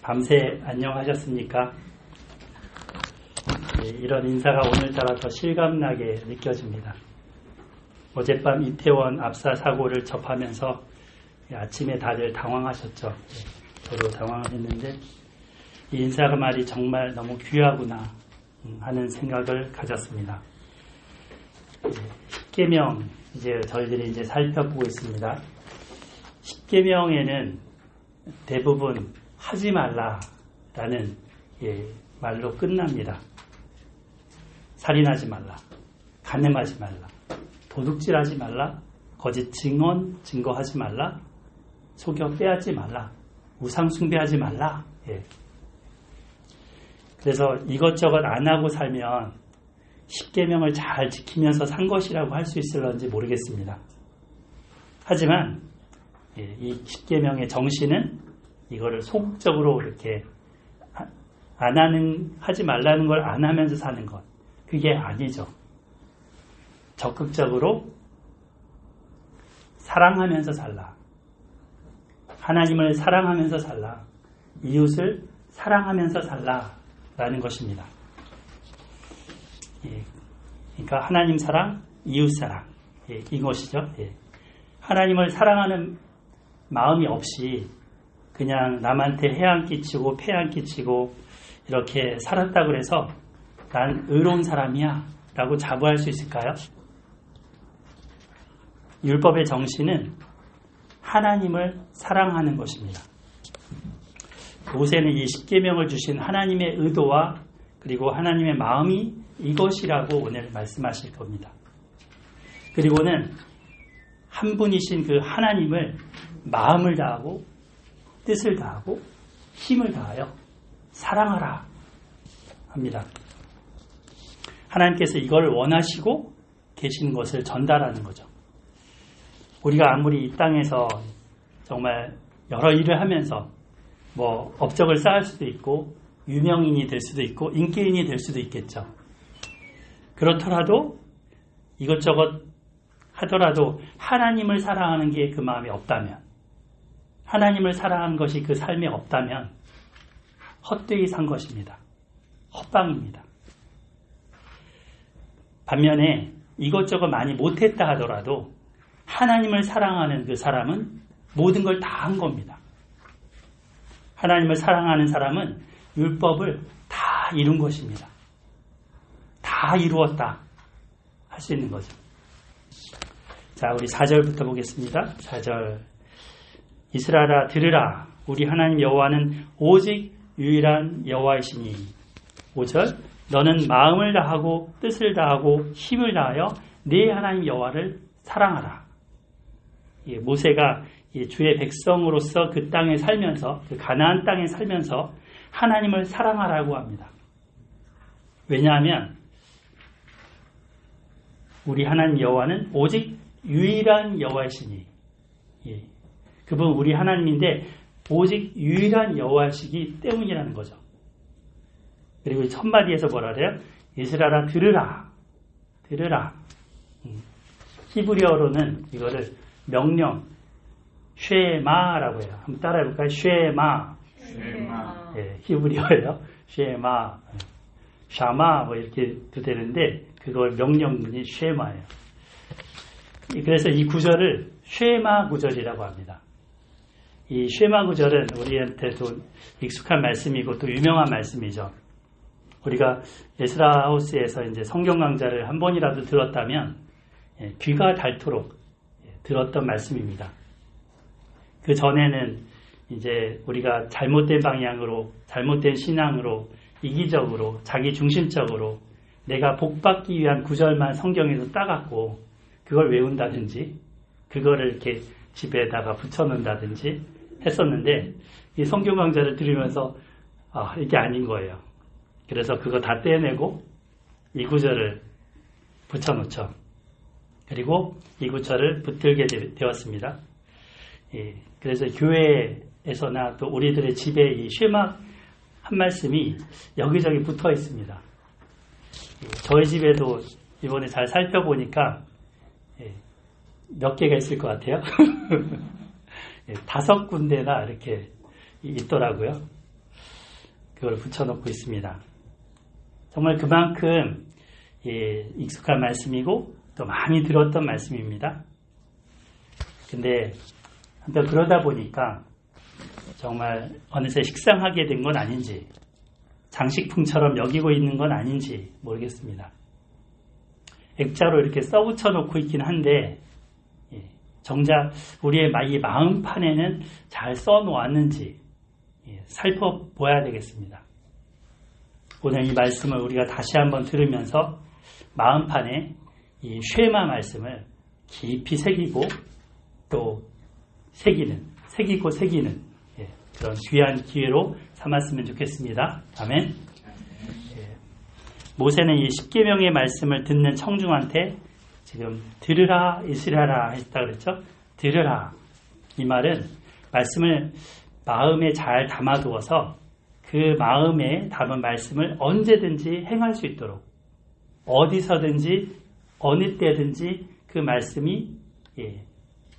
밤새 안녕하셨습니까? 이런 인사가 오늘따라 더 실감나게 느껴집니다. 어젯밤 이태원 압사 사고를 접하면서 아침에 다들 당황하셨죠. 저도 당황했는데 이 인사가 말이 정말 너무 귀하구나 하는 생각을 가졌습니다. 십계명 이제 저희들이 이제 살펴보고 있습니다. 십계명에는 대부분 하지 말라라는 말로 끝납니다. 살인하지 말라, 간음하지 말라, 도둑질하지 말라, 거짓 증거하지 말라, 속여 빼앗지 말라, 우상 숭배하지 말라. 그래서 이것저것 안 하고 살면 십계명을 잘 지키면서 산 것이라고 할 수 있을런지 모르겠습니다. 하지만 이 십계명의 정신은 이거를 소극적으로 이렇게 하지 말라는 걸 안 하면서 사는 것, 그게 아니죠. 적극적으로 사랑하면서 살라. 하나님을 사랑하면서 살라. 이웃을 사랑하면서 살라라는 것입니다. 그러니까 하나님 사랑, 이웃 사랑, 이것이죠. 하나님을 사랑하는 마음이 없이 그냥 남한테 해안 끼치고 폐안 끼치고 이렇게 살았다고 해서 난 의로운 사람이야 라고 자부할 수 있을까요? 율법의 정신은 하나님을 사랑하는 것입니다. 모세는 이 십계명을 주신 하나님의 의도와 그리고 하나님의 마음이 이것이라고 오늘 말씀하실 겁니다. 그리고는 한 분이신 그 하나님을 마음을 다하고 뜻을 다하고 힘을 다하여 사랑하라 합니다. 하나님께서 이걸 원하시고 계시는 것을 전달하는 거죠. 우리가 아무리 이 땅에서 정말 여러 일을 하면서 업적을 쌓을 수도 있고 유명인이 될 수도 있고 인기인이 될 수도 있겠죠. 그렇더라도 이것저것 하더라도 하나님을 사랑하는 게 그 마음이 없다면, 하나님을 사랑하는 것이 그 삶에 없다면 헛되이 산 것입니다. 헛방입니다. 반면에 이것저것 많이 못했다 하더라도 하나님을 사랑하는 그 사람은 모든 걸 다 한 겁니다. 하나님을 사랑하는 사람은 율법을 다 이룬 것입니다. 다 이루었다 할 수 있는 거죠. 자, 우리 4절부터 보겠습니다. 4절. 이스라엘아 들으라. 우리 하나님 여호와는 오직 유일한 여호와이시니. 5절. 너는 마음을 다하고 뜻을 다하고 힘을 다하여 네 하나님 여호와를 사랑하라. 모세가 주의 백성으로서 그 땅에 살면서, 그 가나안 땅에 살면서 하나님을 사랑하라고 합니다. 왜냐하면 우리 하나님 여호와는 오직 유일한 여호와이시니, 그분 우리 하나님인데 오직 유일한 여호와이시기 때문이라는 거죠. 그리고 첫 마디에서 뭐라 그래요? 이스라엘아 들으라. 들으라. 히브리어로는 이거를 명령 쉐마라고 해요. 한번 따라해 볼까요? 쉐마. 히브리어예요. 쉐마. 샤마 이렇게도 되는데 그걸 명령문이 쉐마예요. 그래서 이 구절을 쉐마 구절이라고 합니다. 이 쉐마 구절은 우리한테도 익숙한 말씀이고 또 유명한 말씀이죠. 우리가 에스라 하우스에서 이제 성경 강좌를 한 번이라도 들었다면 귀가 닳도록 들었던 말씀입니다. 그 전에는 이제 우리가 잘못된 방향으로, 잘못된 신앙으로, 이기적으로, 자기 중심적으로 내가 복받기 위한 구절만 성경에서 따갖고 그걸 외운다든지 그거를 이렇게 집에다가 붙여놓는다든지 했었는데 이 성경 강좌를 들으면서 이게 아닌 거예요. 그래서 그거 다 떼내고 이 구절을 붙여놓죠. 그리고 이 구절을 붙들게 되었습니다. 그래서 교회에서나 또 우리들의 집에 이 쉐마 한 말씀이 여기저기 붙어 있습니다. 저희 집에도 이번에 잘 살펴보니까 몇 개가 있을 것 같아요. 5군데나 이렇게 있더라고요. 그걸 붙여놓고 있습니다. 정말 그만큼 익숙한 말씀이고 또 많이 들었던 말씀입니다. 근데 한편 그러다 보니까 정말 어느새 식상하게 된 건 아닌지 장식품처럼 여기고 있는 건 아닌지 모르겠습니다. 액자로 이렇게 써붙여 놓고 있긴 한데 정작 우리의 이 마음판에는 잘 써놓았는지 살펴봐야 되겠습니다. 오늘 이 말씀을 우리가 다시 한번 들으면서 마음판에 이 쉐마 말씀을 깊이 새기고 또 새기고 새기는 그런 귀한 기회로 삼았으면 좋겠습니다. 아멘. 모세는 이 십계명의 말씀을 듣는 청중한테 지금 들으라 이스라엘아 했다 그랬죠. 들으라. 이 말은 말씀을 마음에 잘 담아두어서 그 마음에 담은 말씀을 언제든지 행할 수 있도록 어디서든지 어느 때든지 그 말씀이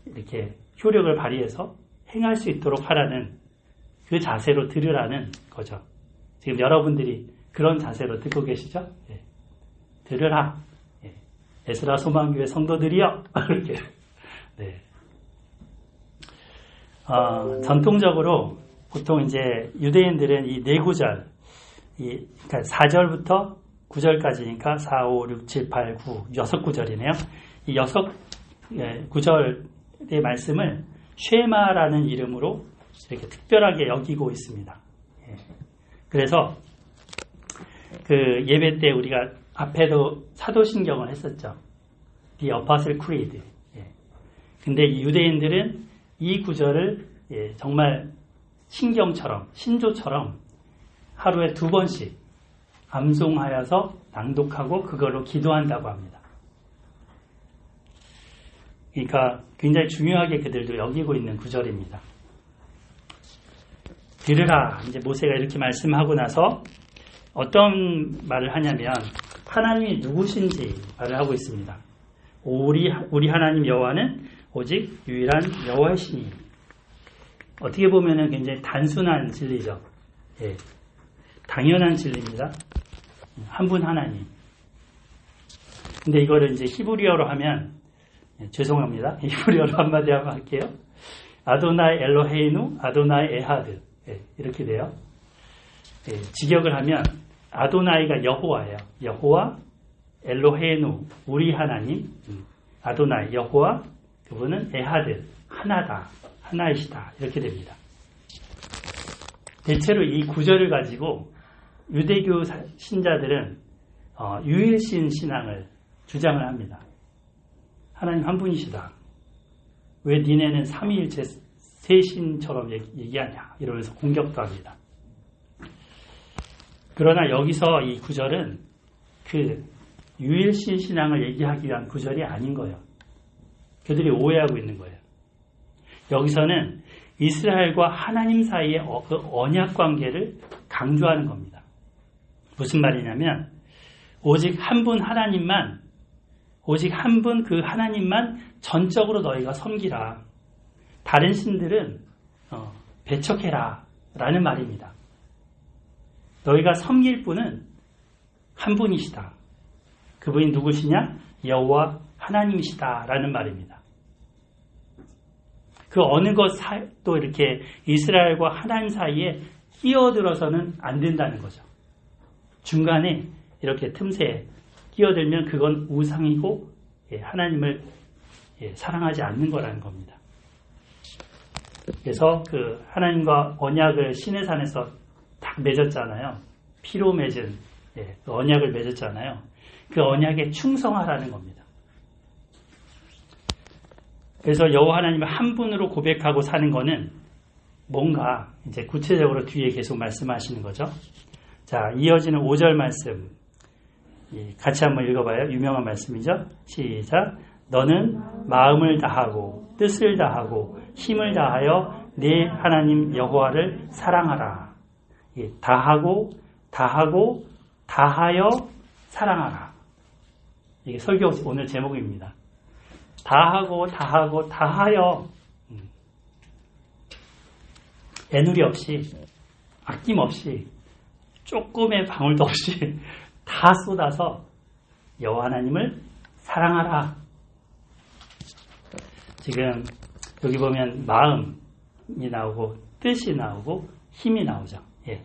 이렇게 효력을 발휘해서 행할 수 있도록 하라는 그 자세로 들으라는 거죠. 지금 여러분들이 그런 자세로 듣고 계시죠? 들으라. 에스라 소망교회 성도들이여. 이렇게. 네. 전통적으로 보통 이제 유대인들은 이 네 구절, 그러니까 4절부터 9절까지니까 4, 5, 6, 7, 8, 9, 6구절이네요. 이 6구절의 말씀을 쉐마라는 이름으로 이렇게 특별하게 여기고 있습니다. 그래서 그 예배 때 우리가 앞에도 사도신경을 했었죠. The Apostle Creed. 근데 이 유대인들은 이 구절을 정말 신경처럼, 신조처럼 하루에 2번씩 암송하여서 낭독하고 그걸로 기도한다고 합니다. 그러니까 굉장히 중요하게 그들도 여기고 있는 구절입니다. 들으라. 이제 모세가 이렇게 말씀하고 나서 어떤 말을 하냐면 하나님이 누구신지 말을 하고 있습니다. 우리 하나님 여호와는 오직 유일한 여호와시니. 어떻게 보면은 굉장히 단순한 진리죠. 당연한 진리입니다. 한 분 하나님. 근데 이거를 이제 히브리어로 하면 죄송합니다. 히브리어로 한마디 한번 할게요. 아도나이 엘로헤이누 아도나이 에하드. 이렇게 돼요. 직역을 하면 아도나이가 여호와예요. 여호와 엘로헤이누 우리 하나님. 아도나이 여호와 그분은 에하드 하나다. 하나이시다. 이렇게 됩니다. 대체로 이 구절을 가지고 유대교 신자들은 유일신 신앙을 주장을 합니다. 하나님 한 분이시다. 왜 니네는 삼위일체 세신처럼 얘기하냐 이러면서 공격도 합니다. 그러나 여기서 이 구절은 그 유일신 신앙을 얘기하기 위한 구절이 아닌 거예요. 그들이 오해하고 있는 거예요. 여기서는 이스라엘과 하나님 사이의 그 언약 관계를 강조하는 겁니다. 무슨 말이냐면 오직 한 분 하나님만, 오직 한 분 그 하나님만 전적으로 너희가 섬기라. 다른 신들은 배척해라 라는 말입니다. 너희가 섬길 분은 한 분이시다. 그분이 누구시냐? 여호와 하나님이시다 라는 말입니다. 그 어느 것도 이렇게 이스라엘과 하나님 사이에 끼어들어서는 안 된다는 거죠. 중간에 이렇게 틈새에 끼어들면 그건 우상이고 하나님을 사랑하지 않는 거라는 겁니다. 그래서 그 하나님과 언약을 시내산에서 딱 맺었잖아요. 피로 맺은 그 언약을 맺었잖아요. 그 언약에 충성하라는 겁니다. 그래서 여호와 하나님을 한 분으로 고백하고 사는 거는 뭔가 이제 구체적으로 뒤에 계속 말씀하시는 거죠. 자, 이어지는 5절 말씀 같이 한번 읽어봐요. 유명한 말씀이죠. 시작. 너는 마음을 다하고 뜻을 다하고 힘을 다하여 네 하나님 여호와를 사랑하라. 다하고 다하여 사랑하라. 이게 설교 오늘 제목입니다. 다하여 애누리 없이 아낌없이 조금의 방울도 없이 다 쏟아서 여호와 하나님을 사랑하라. 지금 여기 보면 마음이 나오고 뜻이 나오고 힘이 나오죠. 예.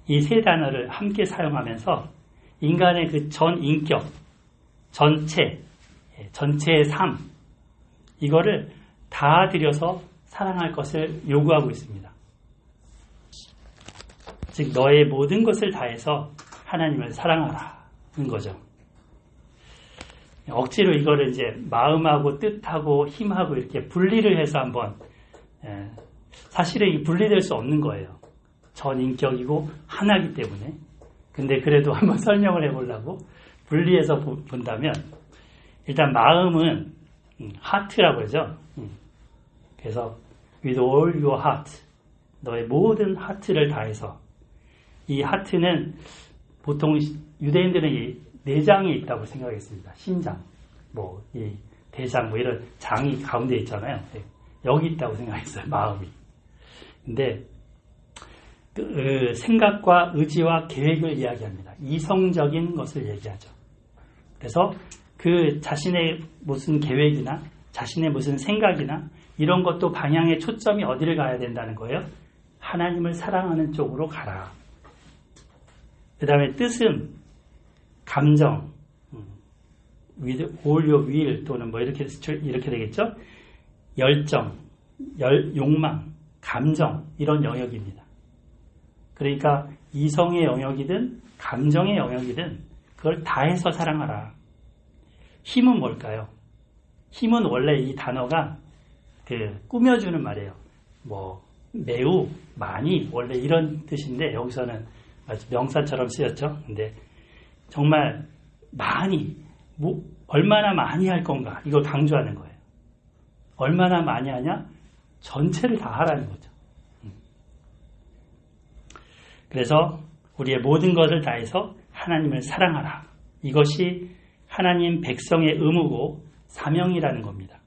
이 세 단어를 함께 사용하면서 인간의 그 전 인격, 전체의 삶, 이거를 다 들여서 사랑할 것을 요구하고 있습니다. 즉 너의 모든 것을 다해서 하나님을 사랑하라는 거죠. 억지로 이거를 이제 마음하고 뜻하고 힘하고 이렇게 분리를 해서 한번, 사실은 이 분리될 수 없는 거예요. 전인격이고 하나이기 때문에. 근데 그래도 한번 설명을 해보려고 분리해서 본다면, 일단 마음은 하트라고 그러죠. 그래서 with all your heart, 너의 모든 하트를 다해서. 이 하트는 보통 유대인들은 이 내장이 있다고 생각했습니다. 심장, 이 대장, 이런 장이 가운데 있잖아요. 여기 있다고 생각했어요. 마음이. 근데 그 생각과 의지와 계획을 이야기합니다. 이성적인 것을 얘기하죠. 그래서 그 자신의 무슨 계획이나 자신의 무슨 생각이나 이런 것도 방향의 초점이 어디를 가야 된다는 거예요? 하나님을 사랑하는 쪽으로 가라. 그 다음에 뜻은 감정, with all your will 또는 이렇게 되겠죠? 열정, 욕망, 감정, 이런 영역입니다. 그러니까 이성의 영역이든 감정의 영역이든 그걸 다해서 사랑하라. 힘은 뭘까요? 힘은 원래 이 단어가 꾸며주는 말이에요. 매우, 많이, 원래 이런 뜻인데 여기서는 명사처럼 쓰였죠. 근데 정말 많이, 얼마나 많이 할 건가, 이걸 강조하는 거예요. 얼마나 많이 하냐? 전체를 다 하라는 거죠. 그래서 우리의 모든 것을 다해서 하나님을 사랑하라. 이것이 하나님 백성의 의무고 사명이라는 겁니다.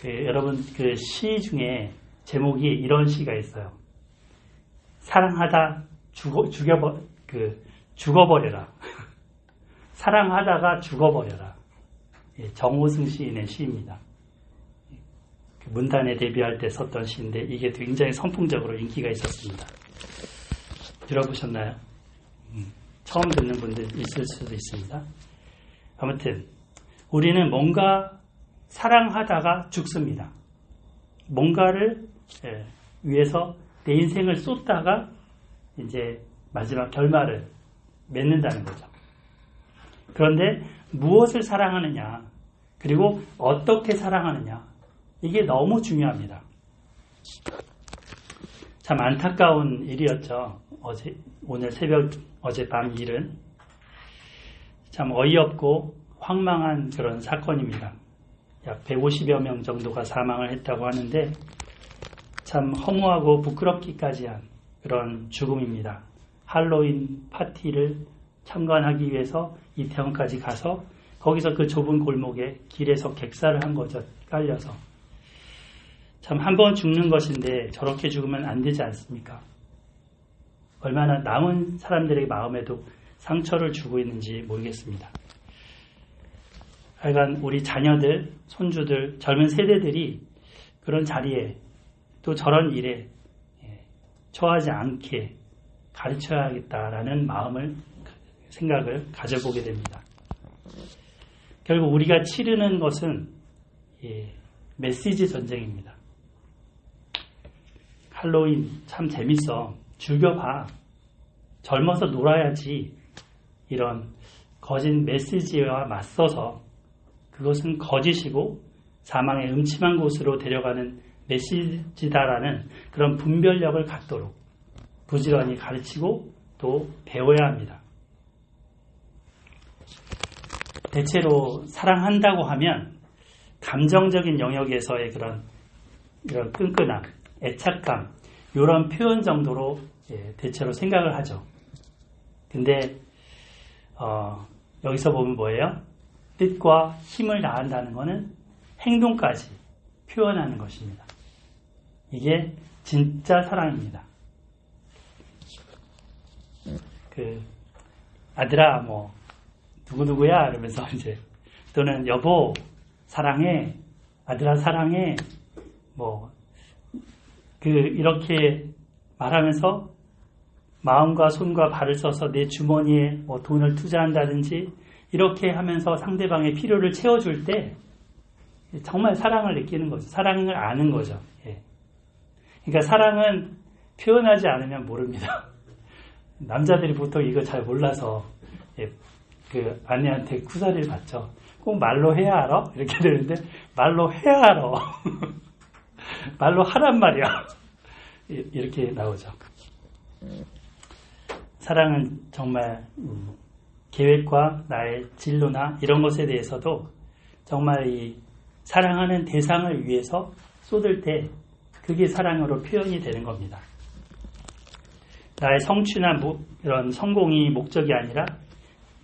여러분 그 시 중에 제목이 이런 시가 있어요. 사랑하다 죽어버려라. 사랑하다가 죽어버려라. 정호승 시인의 시입니다. 문단에 데뷔할 때 썼던 시인데 이게 굉장히 선풍적으로 인기가 있었습니다. 들어보셨나요? 처음 듣는 분들 있을 수도 있습니다. 아무튼 우리는 뭔가 사랑하다가 죽습니다. 뭔가를 위해서 내 인생을 쏟다가 이제 마지막 결말을 맺는다는 거죠. 그런데 무엇을 사랑하느냐, 그리고 어떻게 사랑하느냐, 이게 너무 중요합니다. 참 안타까운 일이었죠. 오늘 새벽, 어젯밤 일은 참 어이없고 황망한 그런 사건입니다. 약 150여 명 정도가 사망을 했다고 하는데 참 허무하고 부끄럽기까지 한 그런 죽음입니다. 할로윈 파티를 참관하기 위해서 이태원까지 가서 거기서 그 좁은 골목에 길에서 객사를 한 거죠. 깔려서. 참 한 번 죽는 것인데 저렇게 죽으면 안 되지 않습니까? 얼마나 남은 사람들의 마음에도 상처를 주고 있는지 모르겠습니다. 하여간 우리 자녀들, 손주들, 젊은 세대들이 그런 자리에 또 저런 일에 처하지 않게 가르쳐야겠다라는 생각을 가져보게 됩니다. 결국 우리가 치르는 것은 메시지 전쟁입니다. 할로윈 참 재밌어. 즐겨봐. 젊어서 놀아야지. 이런 거짓 메시지와 맞서서 그것은 거짓이고 사망의 음침한 곳으로 데려가는 메시지다라는 그런 분별력을 갖도록 부지런히 가르치고 또 배워야 합니다. 대체로 사랑한다고 하면 감정적인 영역에서의 이런 끈끈함, 애착감, 이런 표현 정도로 대체로 생각을 하죠. 근데 여기서 보면 뭐예요? 뜻과 힘을 다한다는 것은 행동까지 표현하는 것입니다. 이게 진짜 사랑입니다. 아들아, 누구누구야? 이러면서 이제, 또는 여보, 사랑해. 아들아, 사랑해. 이렇게 말하면서 마음과 손과 발을 써서 내 주머니에 돈을 투자한다든지 이렇게 하면서 상대방의 필요를 채워줄 때 정말 사랑을 느끼는 거죠. 사랑을 아는 거죠. 예. 그러니까 사랑은 표현하지 않으면 모릅니다. 남자들이 보통 이거 잘 몰라서 아내한테 쿠사리를 받죠. 꼭 말로 해야 알아? 이렇게 되는데 말로 해야 알아. 말로 하란 말이야. 이렇게 나오죠. 사랑은 정말 계획과 나의 진로나 이런 것에 대해서도 정말 이 사랑하는 대상을 위해서 쏟을 때 그게 사랑으로 표현이 되는 겁니다. 나의 성취나 이런 성공이 목적이 아니라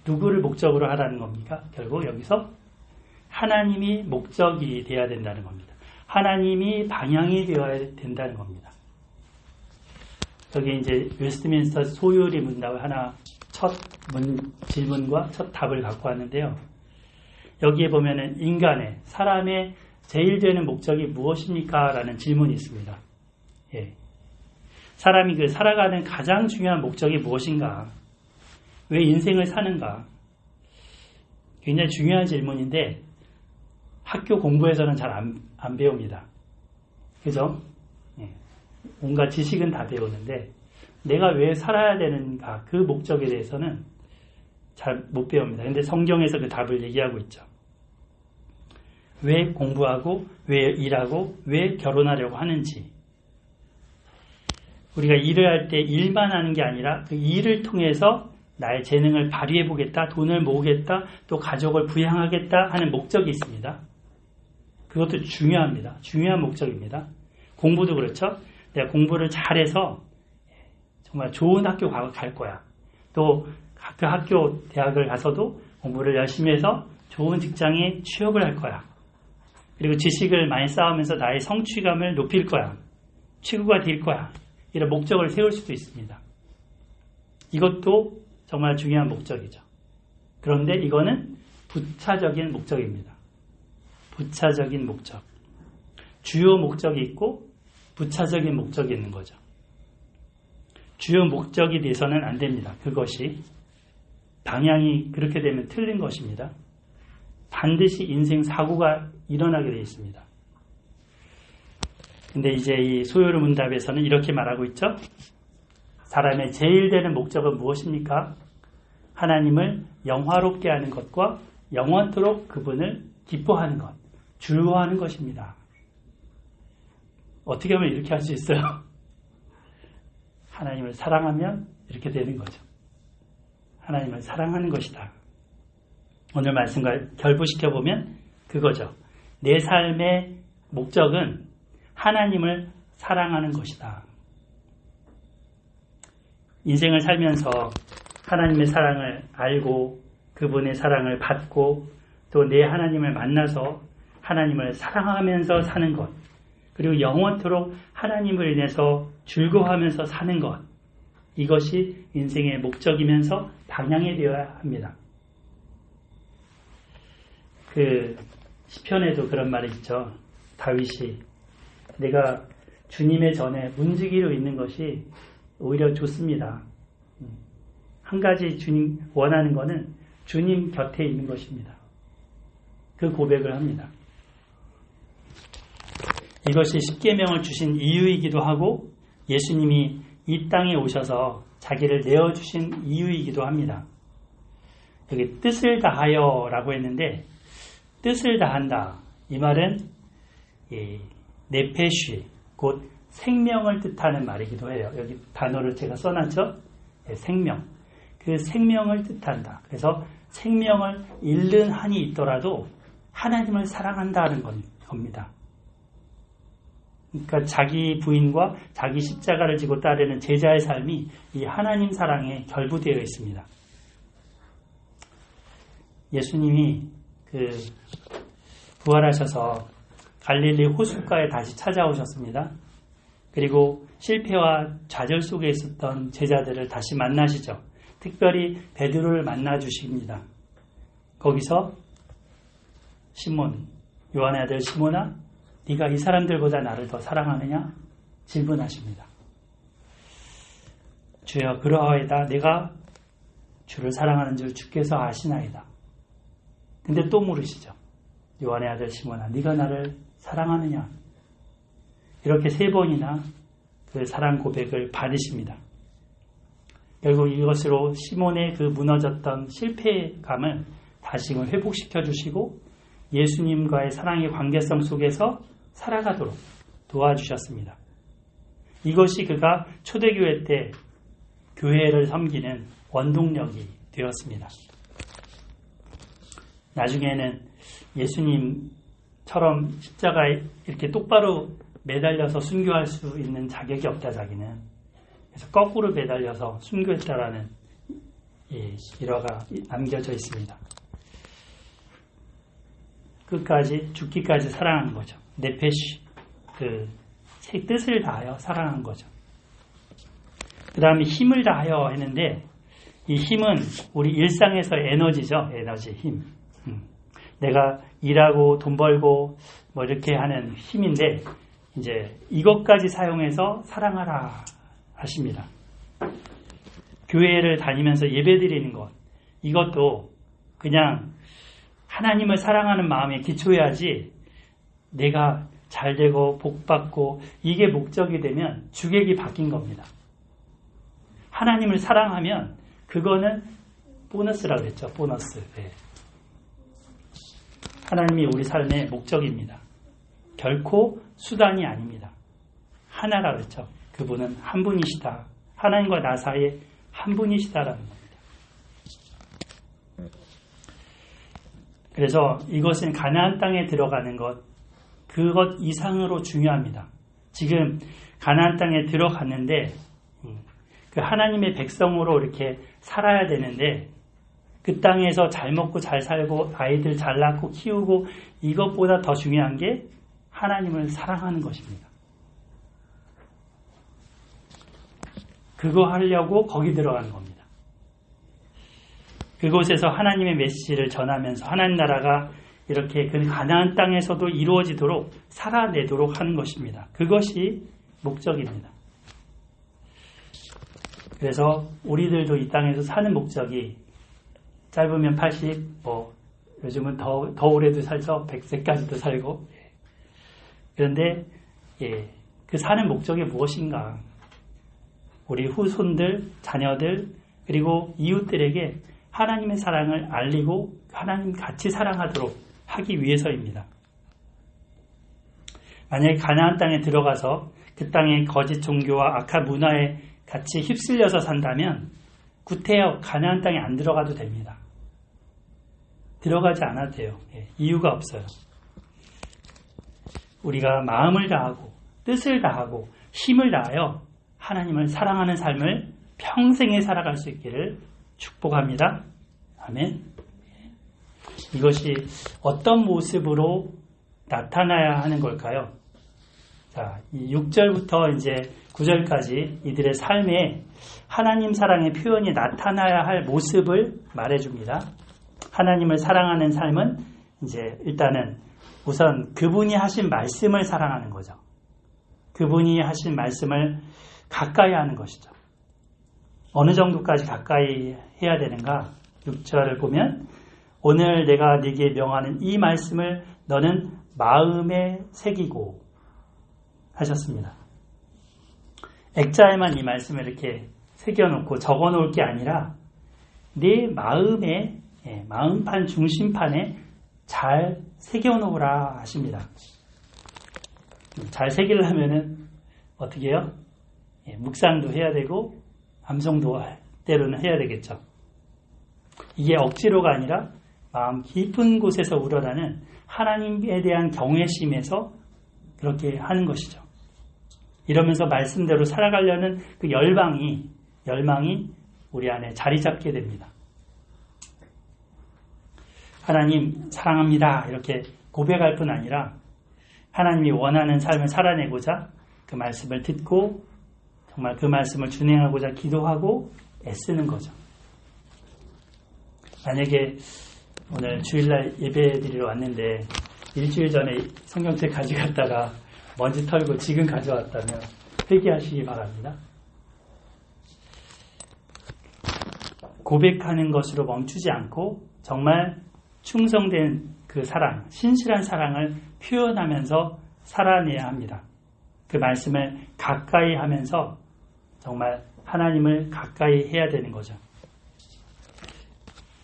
누구를 목적으로 하라는 겁니까? 결국 여기서 하나님이 목적이 되어야 된다는 겁니다. 하나님이 방향이 되어야 된다는 겁니다. 여기 이제 웨스트민스터 소요리 문답을 하나 첫 질문과 첫 답을 갖고 왔는데요. 여기에 보면은 사람의 제일 되는 목적이 무엇입니까? 라는 질문이 있습니다. 예. 사람이 살아가는 가장 중요한 목적이 무엇인가? 왜 인생을 사는가? 굉장히 중요한 질문인데 학교 공부에서는 잘 안 배웁니다. 그죠? 예. 온갖 지식은 다 배우는데 내가 왜 살아야 되는가? 그 목적에 대해서는 잘 못 배웁니다. 근데 성경에서 그 답을 얘기하고 있죠. 왜 공부하고, 왜 일하고, 왜 결혼하려고 하는지. 우리가 일을 할 때 일만 하는 게 아니라 그 일을 통해서 나의 재능을 발휘해보겠다, 돈을 모으겠다, 또 가족을 부양하겠다 하는 목적이 있습니다. 그것도 중요합니다. 중요한 목적입니다. 공부도 그렇죠. 내가 공부를 잘해서 정말 좋은 학교 갈 거야. 또 그 학교, 대학을 가서도 공부를 열심히 해서 좋은 직장에 취업을 할 거야. 그리고 지식을 많이 쌓으면서 나의 성취감을 높일 거야. 취구가 될 거야. 이런 목적을 세울 수도 있습니다. 이것도 정말 중요한 목적이죠. 그런데 이거는 부차적인 목적입니다. 부차적인 목적. 주요 목적이 있고 부차적인 목적이 있는 거죠. 주요 목적이 돼서는 안 됩니다. 그것이 방향이 그렇게 되면 틀린 것입니다. 반드시 인생 사고가 일어나게 되어 있습니다. 근데 이제 이 소요르 문답에서는 이렇게 말하고 있죠. 사람의 제일 되는 목적은 무엇입니까? 하나님을 영화롭게 하는 것과 영원토록 그분을 기뻐하는 것, 즐거워하는 것입니다. 어떻게 하면 이렇게 할 수 있어요? 하나님을 사랑하면 이렇게 되는 거죠. 하나님을 사랑하는 것이다. 오늘 말씀과 결부시켜보면 그거죠. 내 삶의 목적은 하나님을 사랑하는 것이다. 인생을 살면서 하나님의 사랑을 알고 그분의 사랑을 받고 또 내 하나님을 만나서 하나님을 사랑하면서 사는 것, 그리고 영원토록 하나님을 인해서 즐거워하면서 사는 것, 이것이 인생의 목적이면서 방향이 되어야 합니다. 그 시편에도 그런 말이 있죠. 다윗이 내가 주님의 전에 문지기로 있는 것이 오히려 좋습니다. 한 가지 주님 원하는 것은 주님 곁에 있는 것입니다. 그 고백을 합니다. 이것이 십계명을 주신 이유이기도 하고 예수님이 이 땅에 오셔서 자기를 내어주신 이유이기도 합니다. 여기 뜻을 다하여 라고 했는데 뜻을 다한다. 이 말은 네페쉬, 곧 생명을 뜻하는 말이기도 해요. 여기 단어를 제가 써놨죠? 생명. 그 생명을 뜻한다. 그래서 생명을 잃는 한이 있더라도 하나님을 사랑한다는 겁니다. 그러니까 자기 부인과 자기 십자가를 지고 따르는 제자의 삶이 이 하나님 사랑에 결부되어 있습니다. 예수님이 부활하셔서 갈릴리 호숫가에 다시 찾아오셨습니다. 그리고 실패와 좌절 속에 있었던 제자들을 다시 만나시죠. 특별히 베드로를 만나 주십니다. 거기서 시몬, 요한의 아들 시몬아, 네가 이 사람들보다 나를 더 사랑하느냐? 질문하십니다. 주여, 그러하이다. 내가 주를 사랑하는 줄 주께서 아시나이다. 근데 또 물으시죠. 요한의 아들 시몬아, 네가 나를 사랑하느냐? 이렇게 3번이나 그 사랑 고백을 받으십니다. 결국 이것으로 시몬의 그 무너졌던 실패감을 다시금 회복시켜 주시고 예수님과의 사랑의 관계성 속에서 살아가도록 도와주셨습니다. 이것이 그가 초대교회 때 교회를 섬기는 원동력이 되었습니다. 나중에는 예수님처럼 십자가에 이렇게 똑바로 매달려서 순교할 수 있는 자격이 없다, 자기는. 그래서 거꾸로 매달려서 순교했다라는 일화가 남겨져 있습니다. 끝까지, 죽기까지 사랑한 거죠. 네페시, 그 뜻을 다하여 사랑한 거죠. 그 다음에 힘을 다하여 했는데, 이 힘은 우리 일상에서의 에너지죠. 에너지, 힘. 내가 일하고 돈 벌고 뭐 이렇게 하는 힘인데, 이제 이것까지 사용해서 사랑하라 하십니다. 교회를 다니면서 예배드리는 것, 이것도 그냥 하나님을 사랑하는 마음에 기초해야지 내가 잘되고 복받고 이게 목적이 되면 주객이 바뀐 겁니다. 하나님을 사랑하면 그거는 보너스라고 했죠. 보너스. 네. 하나님이 우리 삶의 목적입니다. 결코 수단이 아닙니다. 하나라고 했죠. 그분은 한 분이시다. 하나님과 나 사이에 한 분이시다라는 겁니다. 그래서 이것은 가나안 땅에 들어가는 것, 그것 이상으로 중요합니다. 지금 가나안 땅에 들어갔는데 그 하나님의 백성으로 이렇게 살아야 되는데 그 땅에서 잘 먹고 잘 살고 아이들 잘 낳고 키우고 이것보다 더 중요한 게 하나님을 사랑하는 것입니다. 그거 하려고 거기 들어가는 겁니다. 그곳에서 하나님의 메시지를 전하면서 하나님 나라가 이렇게 그 가나안 땅에서도 이루어지도록 살아내도록 하는 것입니다. 그것이 목적입니다. 그래서 우리들도 이 땅에서 사는 목적이 짧으면 80, 요즘은 더 오래도 살죠. 100세까지도 살고. 그런데 그 사는 목적이 무엇인가? 우리 후손들, 자녀들, 그리고 이웃들에게 하나님의 사랑을 알리고 하나님 같이 사랑하도록 하기 위해서입니다. 만약에 가나안 땅에 들어가서 그 땅의 거짓 종교와 악한 문화에 같이 휩쓸려서 산다면 구태여 가나안 땅에 안 들어가도 됩니다. 들어가지 않아도 돼요. 이유가 없어요. 우리가 마음을 다하고 뜻을 다하고 힘을 다하여 하나님을 사랑하는 삶을 평생에 살아갈 수 있기를 축복합니다. 아멘. 이것이 어떤 모습으로 나타나야 하는 걸까요? 자, 이 6절부터 이제 9절까지 이들의 삶에 하나님 사랑의 표현이 나타나야 할 모습을 말해줍니다. 하나님을 사랑하는 삶은 이제 일단은 우선 그분이 하신 말씀을 사랑하는 거죠. 그분이 하신 말씀을 가까이 하는 것이죠. 어느 정도까지 가까이 해야 되는가? 6절을 보면 오늘 내가 네게 명하는 이 말씀을 너는 마음에 새기고 하셨습니다. 액자에만 이 말씀을 이렇게 새겨놓고 적어놓을 게 아니라 네 마음에, 마음판 중심판에 잘 새겨놓으라 하십니다. 잘 새기려면은 어떻게 해요? 묵상도 해야 되고 암송도 때로는 해야 되겠죠. 이게 억지로가 아니라 마음 깊은 곳에서 우러나는 하나님에 대한 경외심에서 그렇게 하는 것이죠. 이러면서 말씀대로 살아가려는 그 열망이 우리 안에 자리 잡게 됩니다. 하나님 사랑합니다 이렇게 고백할 뿐 아니라 하나님이 원하는 삶을 살아내고자 그 말씀을 듣고 정말 그 말씀을 준행하고자 기도하고 애쓰는 거죠. 만약에 오늘 주일날 예배 드리러 왔는데 일주일 전에 성경책 가져갔다가 먼지 털고 지금 가져왔다면 회개하시기 바랍니다. 고백하는 것으로 멈추지 않고 정말 충성된 그 사랑, 신실한 사랑을 표현하면서 살아내야 합니다. 그 말씀을 가까이 하면서 정말 하나님을 가까이 해야 되는 거죠.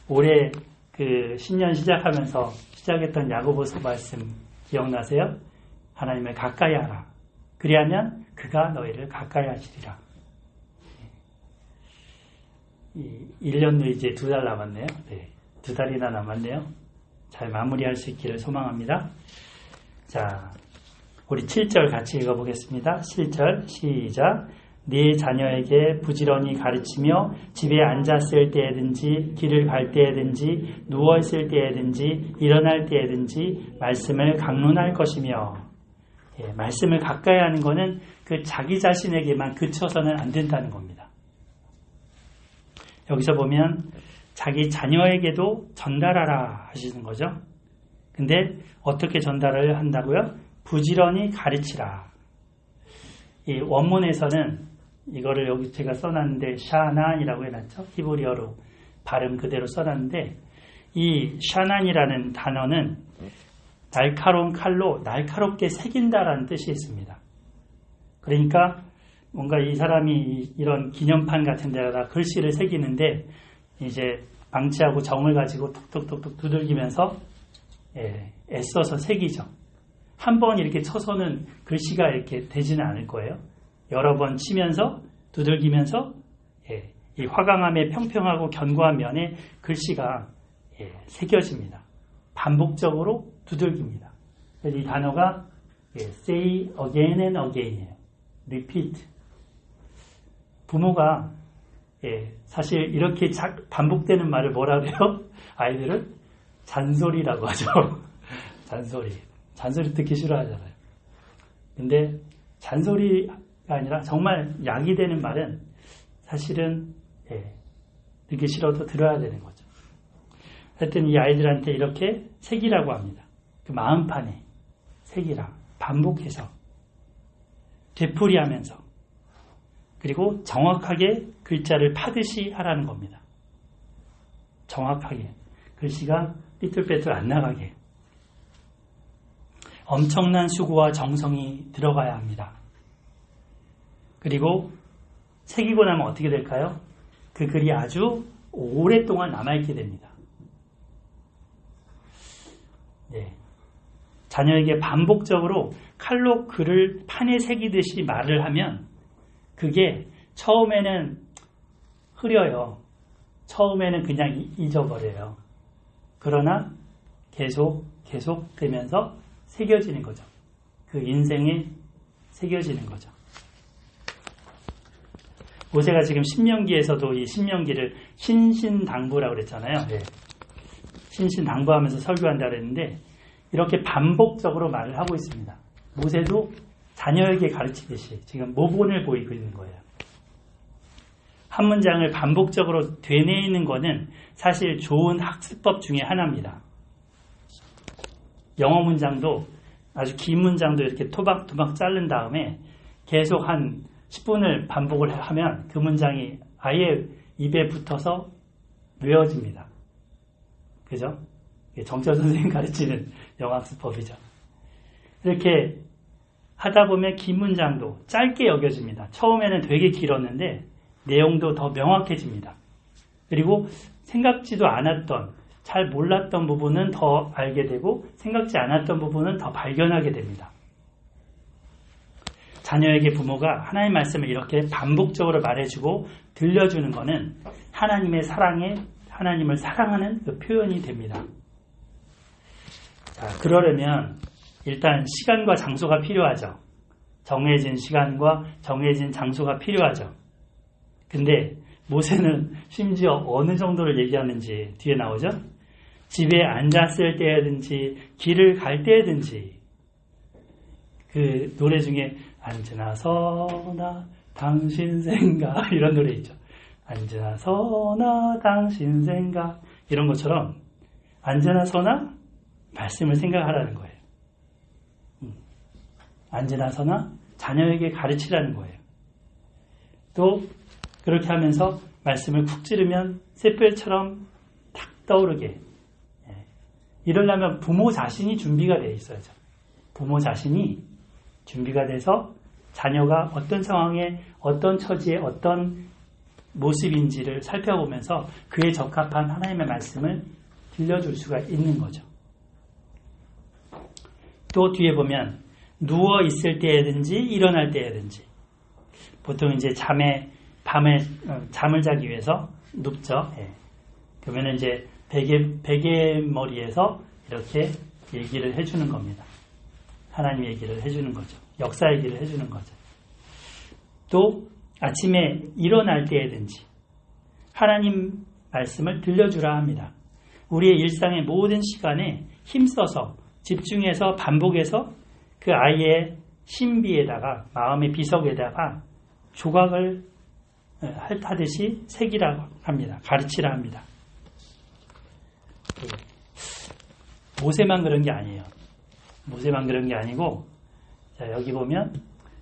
올해 그 신년 시작하면서 시작했던 야고보서 말씀 기억나세요? 하나님을 가까이 하라. 그리하면 그가 너희를 가까이 하시리라. 1년도 이제 2달 남았네요. 네, 2달이나 남았네요. 잘 마무리할 수 있기를 소망합니다. 자, 우리 7절 같이 읽어보겠습니다. 7절 시작. 네 자녀에게 부지런히 가르치며 집에 앉았을 때에든지 길을 갈 때에든지 누워있을 때에든지 일어날 때에든지 말씀을 강론할 것이며, 예, 말씀을 가까이 하는 것은 그 자기 자신에게만 그쳐서는 안 된다는 겁니다. 여기서 보면 자기 자녀에게도 전달하라 하시는 거죠. 근데 어떻게 전달을 한다고요? 부지런히 가르치라. 이 원문에서는 이거를 여기 제가 써놨는데 샤난이라고 해놨죠. 히브리어로 발음 그대로 써놨는데 이 샤난이라는 단어는 날카로운 칼로 날카롭게 새긴다라는 뜻이 있습니다. 그러니까 뭔가 이 사람이 이런 기념판 같은 데다가 글씨를 새기는데 이제 망치하고 정을 가지고 톡톡톡톡 두들기면서 애써서 새기죠. 한 번 이렇게 쳐서는 글씨가 이렇게 되지는 않을 거예요. 여러 번 치면서 두들기면서 이 화강암의 평평하고 견고한 면에 글씨가 새겨집니다. 반복적으로 두들깁니다. 그래서 이 단어가 say again and again이에요. repeat. 부모가 사실 이렇게 반복되는 말을 뭐라 그래요? 아이들은 잔소리라고 하죠. 잔소리 듣기 싫어하잖아요. 근데 잔소리가 아니라 정말 약이 되는 말은 사실은 듣기 싫어도 들어야 되는 거죠. 하여튼 이 아이들한테 이렇게 새기라고 합니다. 그 마음판에 새기라. 반복해서 되풀이하면서 그리고 정확하게 글자를 파듯이 하라는 겁니다. 정확하게 글씨가 삐뚤빼뚤 안 나가게 엄청난 수고와 정성이 들어가야 합니다. 그리고 새기고 나면 어떻게 될까요? 그 글이 아주 오랫동안 남아있게 됩니다. 자녀에게 반복적으로 칼로 글을 판에 새기듯이 말을 하면 그게 처음에는 흐려요. 처음에는 그냥 잊어버려요. 그러나 계속 되면서 새겨지는 거죠. 그 인생에 새겨지는 거죠. 모세가 지금 신명기에서도 이 신명기를 신신당부라고 그랬잖아요. 신신당부하면서 설교한다고 그랬는데 이렇게 반복적으로 말을 하고 있습니다. 모세도 자녀에게 가르치듯이 지금 모본을 보이고 있는 거예요. 한 문장을 반복적으로 되뇌이는 것은 사실 좋은 학습법 중에 하나입니다. 영어 문장도 아주 긴 문장도 이렇게 토박토박 자른 다음에 계속 한 10분을 반복을 하면 그 문장이 아예 입에 붙어서 외워집니다. 그죠? 정철 선생님 가르치는 영어 학습법이죠. 이렇게 하다 보면 긴 문장도 짧게 여겨집니다. 처음에는 되게 길었는데 내용도 더 명확해집니다. 그리고 생각지도 않았던, 잘 몰랐던 부분은 더 알게 되고 생각지 않았던 부분은 더 발견하게 됩니다. 자녀에게 부모가 하나님의 말씀을 이렇게 반복적으로 말해주고 들려주는 것은 하나님의 사랑에 하나님을 사랑하는 그 표현이 됩니다. 자, 그러려면 일단 시간과 장소가 필요하죠. 정해진 시간과 정해진 장소가 필요하죠. 근데 모세는 심지어 어느 정도를 얘기하는지 뒤에 나오죠. 집에 앉았을 때든지 길을 갈 때든지 그 노래 중에 앉으나 서나 당신 생각 이런 노래 있죠. 앉으나 서나 당신 생각 이런 것처럼 앉으나 서나 말씀을 생각하라는 거예요. 앉으나 서나 자녀에게 가르치라는 거예요. 또 그렇게 하면서 말씀을 쿡 찌르면 쇳별처럼 탁 떠오르게. 이러려면 부모 자신이 준비가 되어 있어야죠. 부모 자신이 준비가 돼서 자녀가 어떤 상황에 어떤 처지에 어떤 모습인지를 살펴보면서 그에 적합한 하나님의 말씀을 들려줄 수가 있는 거죠. 또 뒤에 보면 누워 있을 때든지 일어날 때든지 보통 이제 밤에 잠을 자기 위해서 눕죠. 그러면 이제 베개 머리에서 이렇게 얘기를 해주는 겁니다. 하나님 얘기를 해주는 거죠. 역사 얘기를 해주는 거죠. 또 아침에 일어날 때든지 하나님 말씀을 들려주라 합니다. 우리의 일상의 모든 시간에 힘써서 집중해서 반복해서 그 아이의 신비에다가 마음의 비석에다가 조각을 하듯이 새기라고 합니다. 가르치라 합니다. 모세만 그런 게 아니에요. 모세만 그런 게 아니고 자, 여기 보면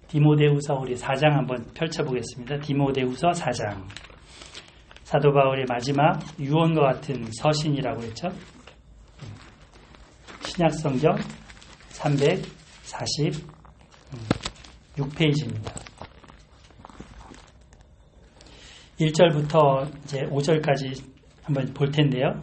디모데후서 우리 4장 한번 펼쳐보겠습니다. 디모데후서 4장. 사도 바울의 마지막 유언과 같은 서신이라고 했죠. 신약성경 346페이지입니다. 1절부터 이제 5절까지 한번 볼 텐데요.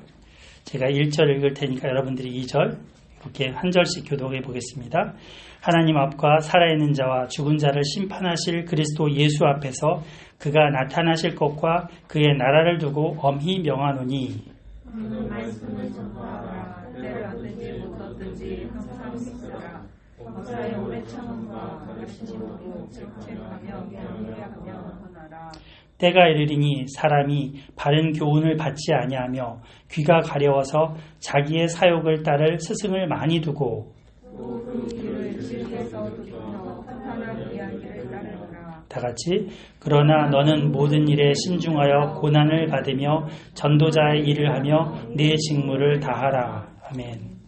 제가 1절 읽을 테니까 여러분들이 2절 이렇게 한 절씩 교독해 보겠습니다. 하나님 앞과 살아있는 자와 죽은 자를 심판하실 그리스도 예수 앞에서 그가 나타나실 것과 그의 나라를 두고 엄히 명하노니 그는 말씀을 전파하라. 때를 얻든지 못 얻든지 항상 믿으라. 범사의 오래 참음과 가르치심으로 책책하며 경외하며 헌하라. 때가 이르리니 사람이 바른 교훈을 받지 아니하며 귀가 가려워서 자기의 사욕을 따를 스승을 많이 두고 또 그 귀를 즐겨서 듣며 판단하기 위한 길을 따르라. 다 같이 그러나 너는 모든 일에 신중하여 고난을 받으며 전도자의 일을 하며 네 직무를 다하라. 아멘.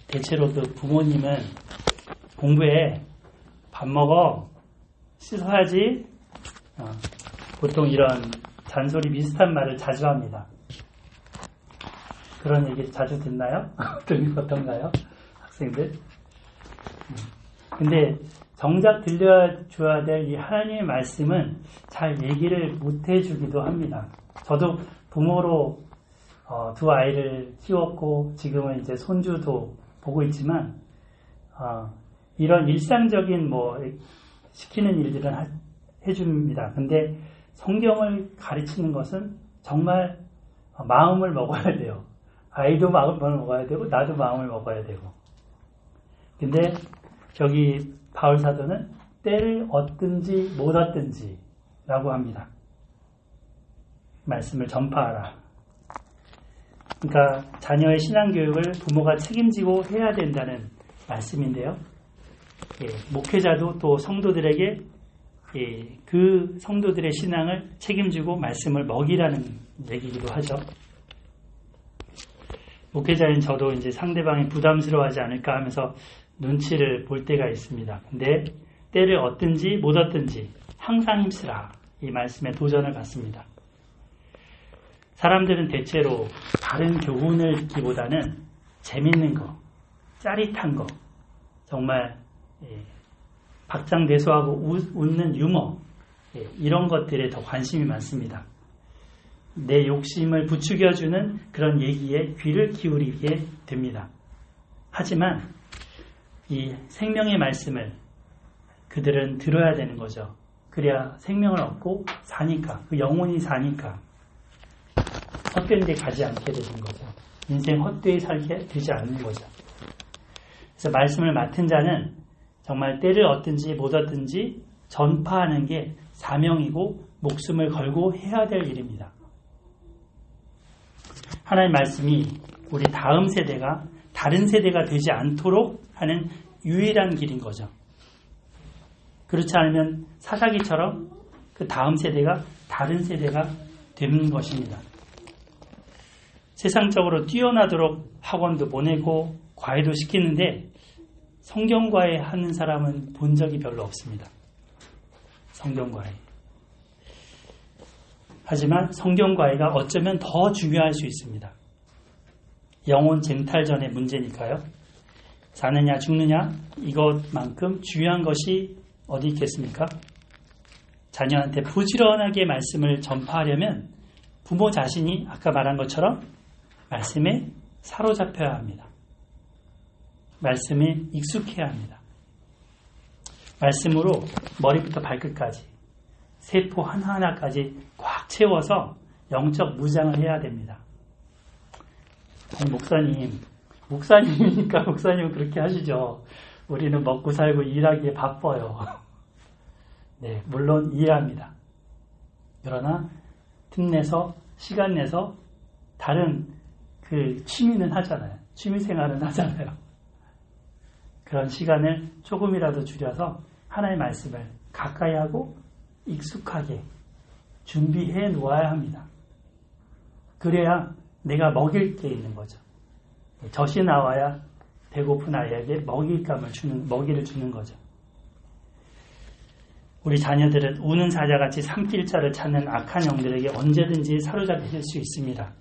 대체로 그 부모님은 공부해 밥 먹어 씻어야지 보통 이런 잔소리 비슷한 말을 자주 합니다. 그런 얘기 자주 듣나요? 어떤가요? 학생들? 근데 정작 들려줘야 될 이 하나님의 말씀은 잘 얘기를 못 해주기도 합니다. 저도 부모로 두 아이를 키웠고 지금은 이제 손주도 보고 있지만 이런 일상적인 시키는 일들은 해줍니다. 근데 성경을 가르치는 것은 정말 마음을 먹어야 돼요. 아이도 마음을 먹어야 되고 나도 마음을 먹어야 되고. 근데 저기 바울 사도는 때를 얻든지 못 얻든지 라고 합니다. 말씀을 전파하라. 그러니까 자녀의 신앙교육을 부모가 책임지고 해야 된다는 말씀인데요. 목회자도 또 성도들에게 그 성도들의 신앙을 책임지고 말씀을 먹이라는 얘기이기도 하죠. 목회자인 저도 이제 상대방이 부담스러워하지 않을까 하면서 눈치를 볼 때가 있습니다. 근데 때를 얻든지 못 얻든지 항상 힘쓰라. 이 말씀에 도전을 받습니다. 사람들은 대체로 바른 교훈을 듣기보다는 재밌는 거, 짜릿한 거, 정말 박장대소하고 웃는 유머 이런 것들에 더 관심이 많습니다. 내 욕심을 부추겨주는 그런 얘기에 귀를 기울이게 됩니다. 하지만 이 생명의 말씀을 그들은 들어야 되는 거죠. 그래야 생명을 얻고 사니까, 그 영혼이 사니까 헛된 데 가지 않게 되는 거죠. 인생 헛되이 살게 되지 않는 거죠. 그래서 말씀을 맡은 자는 정말 때를 얻든지 못 얻든지 전파하는 게 사명이고 목숨을 걸고 해야 될 일입니다. 하나님 말씀이 우리 다음 세대가 다른 세대가 되지 않도록 하는 유일한 길인 거죠. 그렇지 않으면 사사기처럼 그 다음 세대가 다른 세대가 되는 것입니다. 세상적으로 뛰어나도록 학원도 보내고 과외도 시키는데 성경 과외 하는 사람은 본 적이 별로 없습니다. 성경 과외. 하지만 성경 과외가 어쩌면 더 중요할 수 있습니다. 영혼 쟁탈전의 문제니까요. 사느냐 죽느냐 이것만큼 중요한 것이 어디 있겠습니까? 자녀한테 부지런하게 말씀을 전파하려면 부모 자신이 아까 말한 것처럼 말씀에 사로잡혀야 합니다. 말씀에 익숙해야 합니다. 말씀으로 머리부터 발끝까지 세포 하나하나까지 꽉 채워서 영적 무장을 해야 됩니다. 목사님이니까 목사님은 그렇게 하시죠. 우리는 먹고 살고 일하기에 바빠요. 네, 물론 이해합니다. 그러나 틈내서 시간 내서 다른 그 취미는 하잖아요. 취미생활은 하잖아요. 그런 시간을 조금이라도 줄여서 하나님의 말씀을 가까이 하고 익숙하게 준비해 놓아야 합니다. 그래야 내가 먹일 게 있는 거죠. 젖이 나와야 배고픈 아이에게 먹이를 주는 거죠. 우리 자녀들은 우는 사자같이 삼킬 자를 찾는 악한 영들에게 언제든지 사로잡힐 수 있습니다.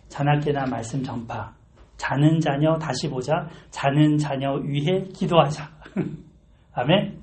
자나깨나 말씀 전파, 자는 자녀 다시 보자, 자는 자녀 위해 기도하자. 아멘.